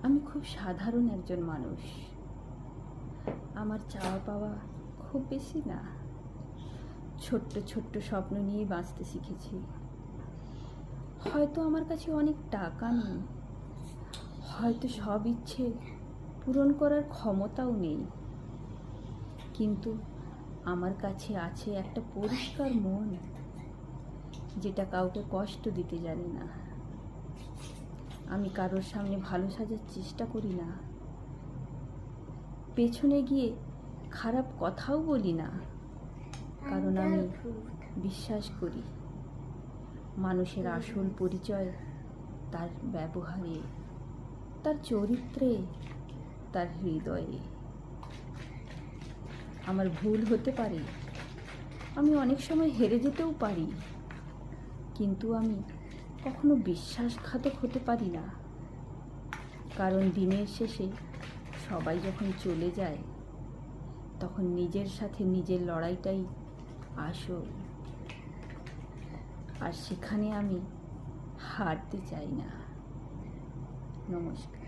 আমি খুব সাধারণ একজন মানুষ। আমার চাওয়া পাওয়া খুব বেশি না। ছোট্ট ছোট্ট স্বপ্ন নিয়ে বাঁচতে শিখেছি। হয়তো আমার কাছে অনেক টাকা নেই, হয়তো সব ইচ্ছে পূরণ করার ক্ষমতাও নেই, কিন্তু আমার কাছে আছে একটা পরিষ্কার মন, যেটা কাউকে কষ্ট দিতে জানে না। আমি কারোর সামনে ভালো সাজার চেষ্টা করি না, পেছনে গিয়ে খারাপ কথাও বলি না, কারণ আমি বিশ্বাস করি মানুষের আসল পরিচয় তার ব্যবহারে, তার চরিত্রে, তার হৃদয়ে। আমার ভুল হতে পারে, আমি অনেক সময় হেরে যেতেও পারি, কিন্তু আমি কখনো বিশ্বাসঘাতক হতে পারি না, কারণ দিনের শেষে সবাই যখন চলে যায় তখন নিজের সাথে নিজের লড়াইটাই আসল, আর সেখানে আমি হারতে চাই না। নমস্কার।